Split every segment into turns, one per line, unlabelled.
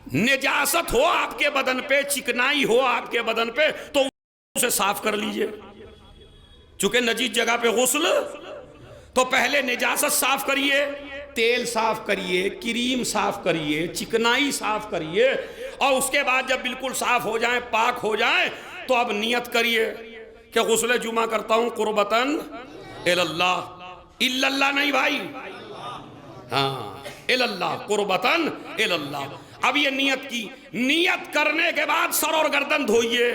نجاست ہو آپ کے بدن پہ، چکنائی ہو آپ کے بدن پہ، تو اسے صاف کر لیجئے. چونکہ نجیس جگہ پہ غسل، تو پہلے نجاست صاف کریے، تیل صاف کریے، کریم صاف کریے، چکنائی صاف کریے، اور اس کے بعد جب بالکل صاف ہو جائیں، پاک ہو جائیں، تو اب نیت کریے کہ غسل جمعہ کرتا ہوں قربتاً اللہ. اللہ نہیں بھائی، ہاں اللہ، قربتاً اللہ. اب یہ نیت کی، نیت کرنے کے بعد سر اور گردن دھوئیے،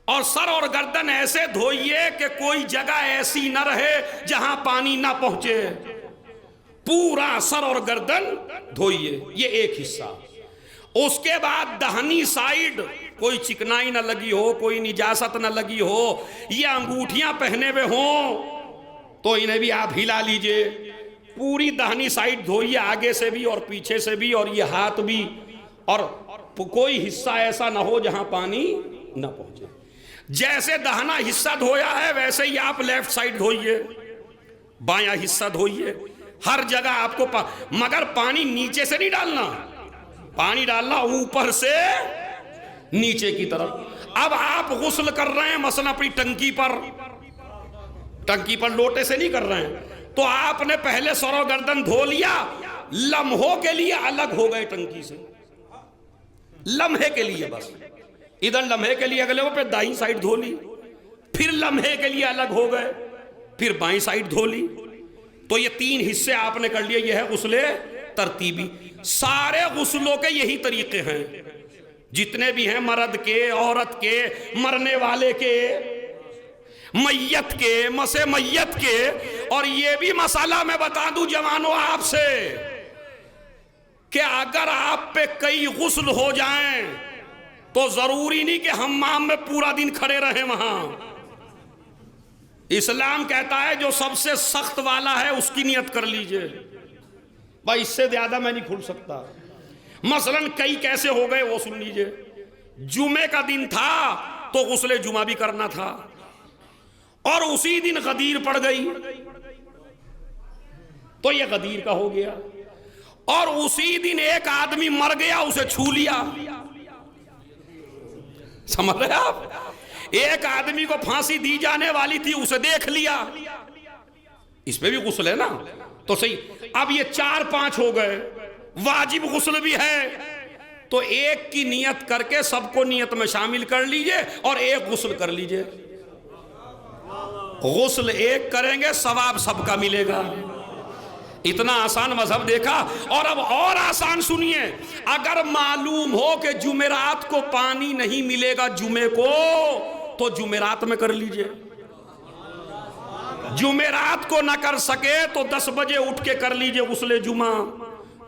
اور سر اور گردن ایسے دھوئیے کہ کوئی جگہ ایسی نہ رہے جہاں پانی نہ پہنچے. پورا سر اور گردن دھوئیے، یہ ایک حصہ. اس کے بعد دہنی سائیڈ کوئی چکنائی نہ لگی ہو، کوئی نجاست نہ لگی ہو، یہ انگوٹھیاں پہنے ہوئے ہوں تو انہیں بھی آپ ہلا لیجئے. پوری دہنی سائیڈ دھوئیے، آگے سے بھی اور پیچھے سے بھی، اور یہ ہاتھ بھی، اور کوئی حصہ ایسا نہ ہو جہاں پانی نہ پہنچے. جیسے دہنا حصہ دھویا ہے ویسے ہی آپ لیفٹ سائیڈ دھوئیے، بایاں حصہ دھوئیے، ہر جگہ آپ کو مگر پانی نیچے سے نہیں ڈالنا، پانی ڈالنا اوپر سے نیچے کی طرف. اب آپ غسل کر رہے ہیں مثلا اپنی ٹنکی پر لوٹے سے نہیں کر رہے ہیں، تو آپ نے پہلے سر و گردن دھو لیا، لمحوں کے لیے الگ ہو گئے ٹنکی سے، لمحے کے لیے بس. ادھر لمحے کے لیے اگلے ہو، پھر دائیں سائیڈ دھو لی، پھر لمحے کے لیے الگ ہو گئے، پھر بائیں سائیڈ دھو لی. تو یہ 3 حصے آپ نے کر لیے. یہ ہے غسل ترتیبی. سارے غسلوں کے یہی طریقے ہیں جتنے بھی ہیں، مرد کے، عورت کے، مرنے والے کے، میت کے، مسے میت کے. اور یہ بھی مسئلہ میں بتا دوں جوانوں آپ سے کہ اگر آپ پہ کئی غسل ہو جائیں تو ضروری نہیں کہ حمام میں پورا دن کھڑے رہیں وہاں. اسلام کہتا ہے جو سب سے سخت والا ہے اس کی نیت کر لیجئے. بھائی اس سے زیادہ میں نہیں کھل سکتا. مثلا کئی کیسے ہو گئے وہ سن لیجئے. جمعے کا دن تھا تو غسل جمعہ بھی کرنا تھا، اور اسی دن غدیر پڑ گئی تو یہ غدیر کا ہو گیا. اور اسی دن ایک آدمی مر گیا، اسے چھو لیا. سمجھ رہے آپ؟ ایک آدمی کو پھانسی دی جانے والی تھی، اسے دیکھ لیا، اس پہ بھی غسل ہے نا. تو صحیح. اب یہ 4-5 ہو گئے، واجب غسل بھی ہے، تو ایک کی نیت کر کے سب کو نیت میں شامل کر لیجئے اور ایک غسل کر لیجئے. غسل ایک کریں گے ثواب سب کا ملے گا. اتنا آسان مذہب دیکھا. اور اب اور آسان سنیے، اگر معلوم ہو کہ جمعرات کو پانی نہیں ملے گا جمعے کو، تو جمعرات میں کر لیجئے. جمعرات کو نہ کر سکے تو 10 بجے اٹھ کے کر لیجئے غسل جمعہ،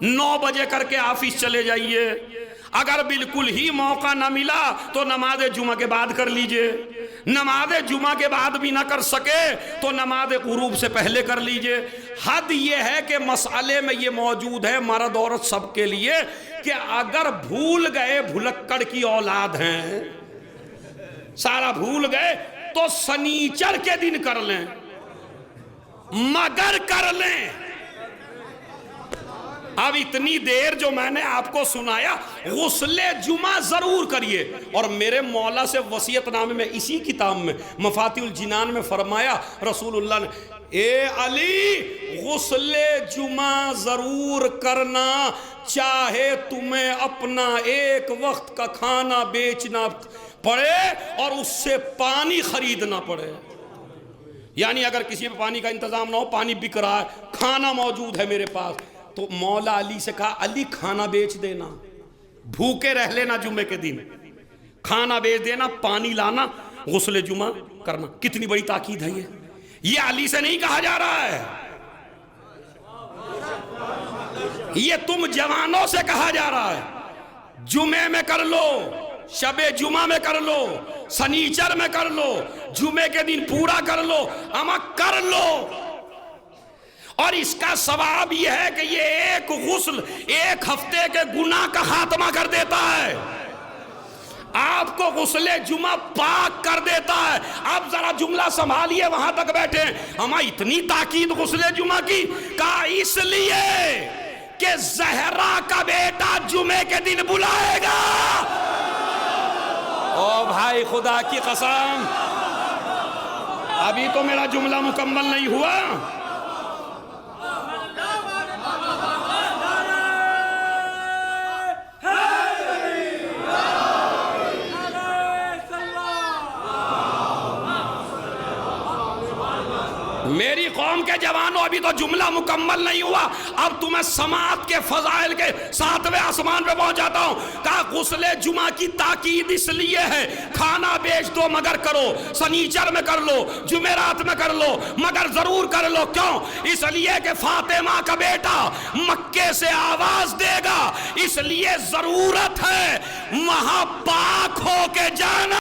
9 بجے کر کے آفس چلے جائیے. اگر بالکل ہی موقع نہ ملا تو نماز جمعہ کے بعد کر لیجئے. نماز جمعہ کے بعد بھی نہ کر سکے تو نماز غروب سے پہلے کر لیجئے. حد یہ ہے کہ مسئلے میں یہ موجود ہے مرد عورت سب کے لیے کہ اگر بھول گئے، بھلکڑ کی اولاد ہیں، سارا بھول گئے، تو سنیچر کے دن کر لیں، مگر کر لیں. اب اتنی دیر جو میں نے آپ کو سنایا، غسل جمعہ ضرور کریے. اور میرے مولا سے وصیت نامے میں اسی کتاب میں مفاتیح الجنان میں فرمایا رسول اللہ نے، اے علی غسل جمعہ ضرور کرنا، چاہے تمہیں اپنا ایک وقت کا کھانا بیچنا پڑے اور اس سے پانی خریدنا پڑے. یعنی اگر کسی میں پانی کا انتظام نہ ہو، پانی بک رہا ہے، کھانا موجود ہے میرے پاس، تو مولا علی سے کہا علی کھانا بیچ دینا، بھوکے رہ لینا، جمعے کے دن کھانا بیچ دینا، پانی لانا، غسل جمعہ کرنا. کتنی بڑی تاکید ہے یہ علی سے نہیں کہا جا رہا ہے، یہ تم جوانوں سے کہا جا رہا ہے. جمعے میں کر لو، شب جمعہ میں کر لو، سنیچر میں کر لو، جمعے کے دن پورا کر لو، اما کر لو. اور اس کا ثواب یہ ہے کہ یہ ایک غسل 1 ہفتے کے گناہ کا خاتمہ کر دیتا ہے، آپ کو غسل جمعہ پاک کر دیتا ہے. اب ذرا جملہ سنبھالیے، وہاں تک بیٹھے. ہمیں اتنی تاکید غسل جمعہ کی، کہا اس لیے کہ زہرا کا بیٹا جمعے کے دن بلائے گا۔ او بھائی خدا کی قسم، ابھی تو میرا جملہ مکمل نہیں ہوا۔ میری قوم کے جوانوں، ابھی تو جملہ مکمل نہیں ہوا، اب تمہیں سماعت کے فضائل کے 7ویں آسمان پہ پہنچ جاتا ہوں۔ کہا غسل جمعہ کی تاکید اس لیے ہے، کھانا بیچ دو مگر کرو، سنیچر میں کر لو، جمعرات میں کر لو، مگر ضرور کر لو۔ کیوں؟ اس لیے کہ فاطمہ کا بیٹا مکے سے آواز دے گا، اس لیے ضرورت ہے وہاں پاک ہو کے جانا۔